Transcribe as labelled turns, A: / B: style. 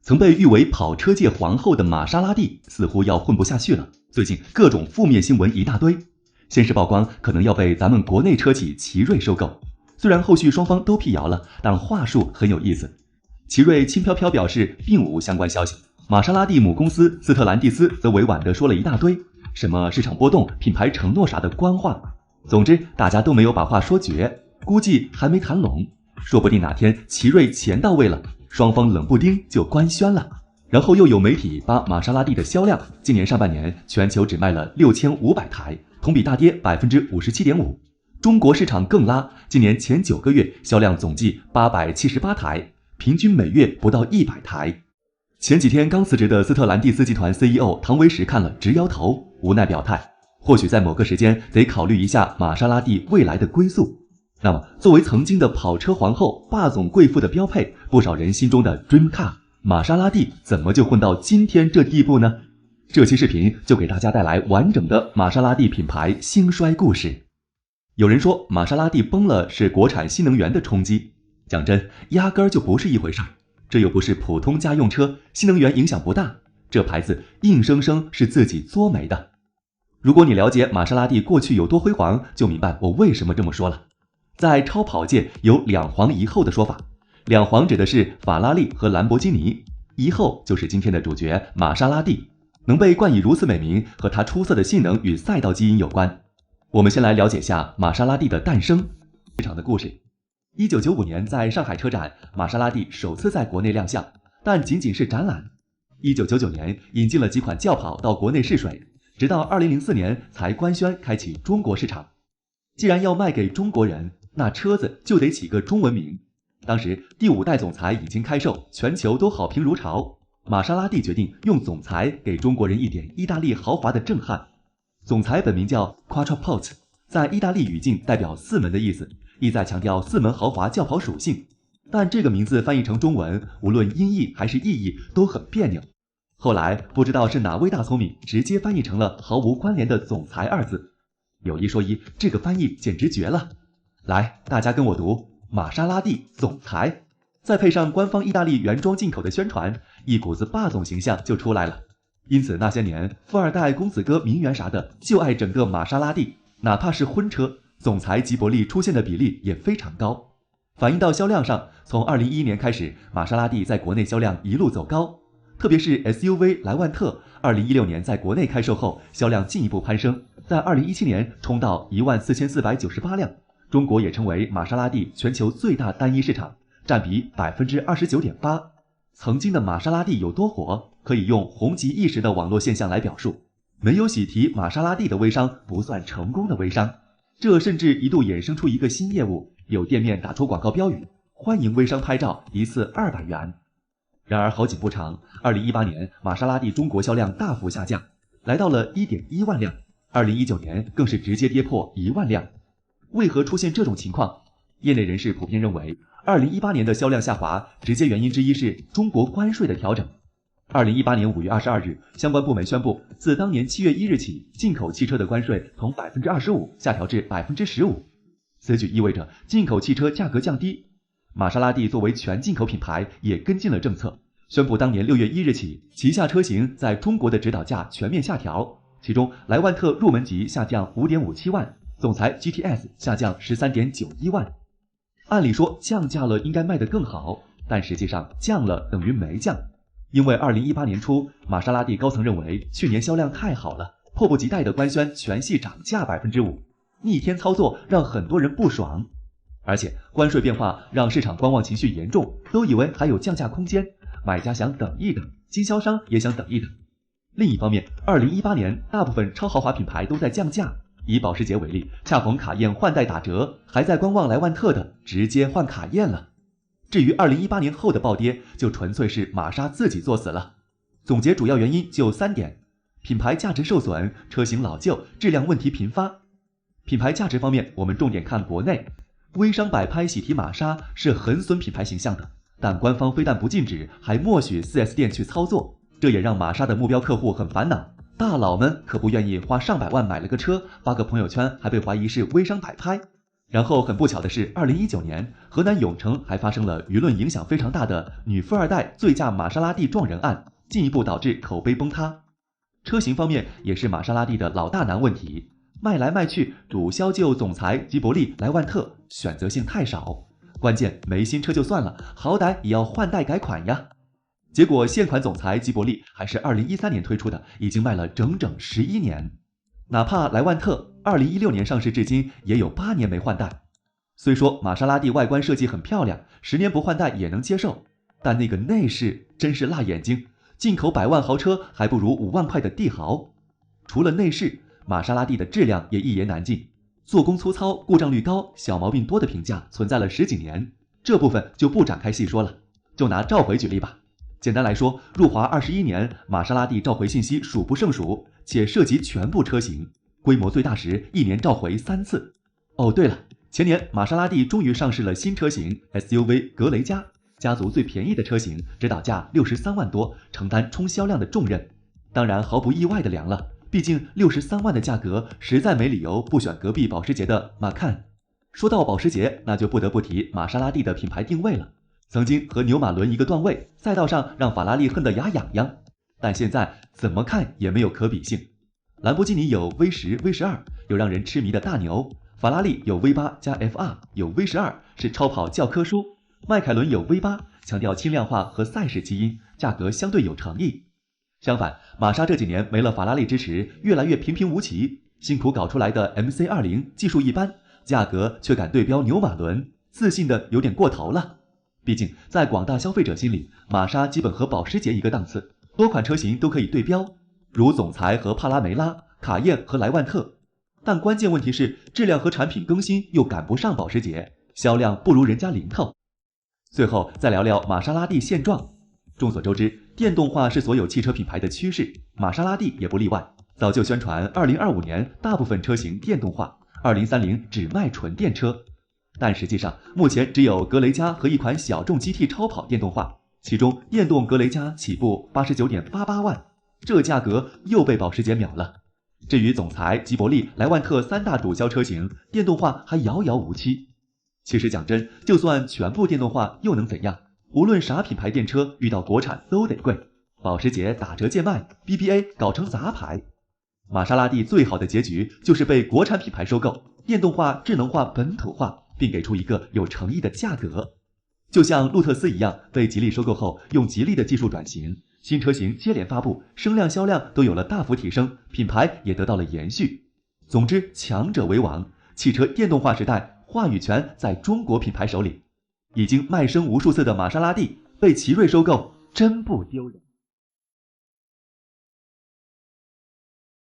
A: 曾被誉为跑车界皇后的玛莎拉蒂似乎要混不下去了，最近各种负面新闻一大堆。先是曝光可能要被咱们国内车企奇瑞收购，虽然后续双方都辟谣了，但话术很有意思。奇瑞轻飘飘表示并无相关消息，玛莎拉蒂母公司斯特兰蒂斯则委婉地说了一大堆，什么市场波动、品牌承诺啥的官话。总之大家都没有把话说绝，估计还没谈拢，说不定哪天奇瑞钱到位了，双方冷不丁就官宣了。然后又有媒体把玛莎拉蒂的销量，今年上半年全球只卖了6500台，同比大跌 57.5%。中国市场更拉，今年前9个月销量总计878台，平均每月不到100台。前几天刚辞职的斯特兰蒂斯集团 CEO 唐维时看了直摇头，无奈表态，或许在某个时间得考虑一下玛莎拉蒂未来的归宿。那么作为曾经的跑车皇后、霸总贵妇的标配，不少人心中的 Dream Car， 玛莎拉蒂怎么就混到今天这地步呢？这期视频就给大家带来完整的玛莎拉蒂品牌兴衰故事。有人说玛莎拉蒂崩了是国产新能源的冲击，讲真，压根儿就不是一回事儿。这又不是普通家用车，新能源影响不大，这牌子硬生生是自己作没的。如果你了解玛莎拉蒂过去有多辉煌，就明白我为什么这么说了。在超跑界有两皇一后的说法，两皇指的是法拉利和兰博基尼，一后就是今天的主角玛莎拉蒂。能被冠以如此美名，和它出色的性能与赛道基因有关。我们先来了解下玛莎拉蒂的诞生市场的故事。1995年在上海车展，玛莎拉蒂首次在国内亮相，但仅仅是展览。1999年引进了几款轿跑到国内试水，直到2004年才官宣开启中国市场。既然要卖给中国人，那车子就得起个中文名。当时第5代总裁已经开售，全球都好评如潮。玛莎拉蒂决定用总裁给中国人一点意大利豪华的震撼。总裁本名叫 Quattroporte， 在意大利语境代表4门的意思，意在强调4门豪华轿跑属性。但这个名字翻译成中文，无论音译还是意义都很别扭。后来不知道是哪位大聪明，直接翻译成了毫无关联的总裁2字。有一说一，这个翻译简直绝了。来，大家跟我读玛莎拉蒂总裁，再配上官方意大利原装进口的宣传，一股子霸总形象就出来了。因此那些年富二代、公子哥、名媛啥的就爱整个玛莎拉蒂，哪怕是婚车，总裁吉伯利出现的比例也非常高。反映到销量上，从2011年开始，玛莎拉蒂在国内销量一路走高，特别是 SUV 莱万特2016年在国内开售后，销量进一步攀升，在2017年冲到14498辆，中国也成为玛莎拉蒂全球最大单一市场，占比 29.8%。 曾经的玛莎拉蒂有多火，可以用红极一时的网络现象来表述。没有喜提玛莎拉蒂的微商不算成功的微商，这甚至一度衍生出一个新业务，有店面打出广告标语，欢迎微商拍照，一次200元。然而好景不长，2018年玛莎拉蒂中国销量大幅下降，来到了 1.1 万辆，2019年更是直接跌破1万辆。为何出现这种情况？业内人士普遍认为，2018年的销量下滑，直接原因之一是中国关税的调整。2018年5月22日，相关部门宣布，自当年7月1日起，进口汽车的关税从 25% 下调至 15%。此举意味着进口汽车价格降低。玛莎拉蒂作为全进口品牌，也跟进了政策，宣布当年6月1日起，旗下车型在中国的指导价全面下调，其中莱万特入门级下降 5.57 万，总裁 GTS 下降 13.91 万。按理说降价了应该卖得更好，但实际上降了等于没降。因为2018年初，玛莎拉蒂高层认为去年销量太好了，迫不及待地官宣全系涨价 5%， 逆天操作让很多人不爽。而且关税变化让市场观望情绪严重，都以为还有降价空间，买家想等一等，经销商也想等一等。另一方面，2018年大部分超豪华品牌都在降价，以保时捷为例，恰逢卡宴换代打折，还在观望莱万特的直接换卡宴了。至于2018年后的暴跌，就纯粹是玛莎自己作死了。总结主要原因就3点：品牌价值受损，车型老旧，质量问题频发。品牌价值方面，我们重点看国内，微商摆拍喜提玛莎是很损品牌形象的，但官方非但不禁止，还默许 4S 店去操作，这也让玛莎的目标客户很烦恼。大佬们可不愿意花上百万买了个车，发个朋友圈还被怀疑是微商摆拍。然后很不巧的是，2019年河南永城还发生了舆论影响非常大的女富二代醉驾玛莎拉蒂撞人案，进一步导致口碑崩塌。车型方面也是玛莎拉蒂的老大难问题，卖来卖去，主销就总裁吉伯利、莱万特，选择性太少。关键没新车就算了，好歹也要换代改款呀。结果现款总裁吉伯利还是2013年推出的，已经卖了整整11年。哪怕莱万特2016年上市至今也有8年没换代。虽说玛莎拉蒂外观设计很漂亮，10年不换代也能接受，但那个内饰真是辣眼睛。进口100万豪车还不如5万块的帝豪。除了内饰，玛莎拉蒂的质量也一言难尽，做工粗糙、故障率高、小毛病多的评价存在了10几年，这部分就不展开细说了。就拿召回举例吧，简单来说，入华21年，玛莎拉蒂召回信息数不胜数，且涉及全部车型，规模最大时1年召回3次。哦，对了，前年玛莎拉蒂终于上市了新车型 SUV 格雷嘉。家族最便宜的车型，指导价63万多，承担冲销量的重任。当然毫不意外的凉了，毕竟63万的价格，实在没理由不选隔壁保时捷的马看。说到保时捷，那就不得不提玛莎拉蒂的品牌定位了。曾经和纽马伦一个段位，赛道上让法拉利恨得牙痒痒，但现在怎么看也没有可比性。兰博基尼有 V10、V12，有让人痴迷的大牛；法拉利有 V8 加 FR， 有 V12，是超跑教科书。迈凯伦有 V8， 强调轻量化和赛事基因，价格相对有诚意。相反，玛莎这几年没了法拉利支持，越来越平平无奇。辛苦搞出来的 MC20 技术一般，价格却敢对标纽马伦，自信的有点过头了。毕竟在广大消费者心里，玛莎基本和保时捷一个档次，多款车型都可以对标，如总裁和帕拉梅拉、卡宴和莱万特。但关键问题是，质量和产品更新又赶不上保时捷，销量不如人家零头。最后再聊聊玛莎拉蒂现状。众所周知，电动化是所有汽车品牌的趋势，玛莎拉蒂也不例外。早就宣传2025年大部分车型电动化，2030只卖纯电车。但实际上，目前只有格雷嘉和一款小众 GT 超跑电动化，其中电动格雷嘉起步89.88万，这价格又被保时捷秒了。至于总裁、吉伯利、莱万特3大主销车型，电动化还遥遥无期。其实讲真，就算全部电动化又能怎样？无论啥品牌电车，遇到国产都得贵。保时捷打折贱卖 ，BBA 搞成杂牌。玛莎拉蒂最好的结局就是被国产品牌收购，电动化、智能化、本土化，并给出一个有诚意的价格。就像路特斯一样，被吉利收购后，用吉利的技术转型，新车型接连发布，声量销量都有了大幅提升，品牌也得到了延续。总之，强者为王，汽车电动化时代。话语权在中国品牌手里，已经卖声无数次的玛莎拉蒂被奇瑞收购，真不丢人。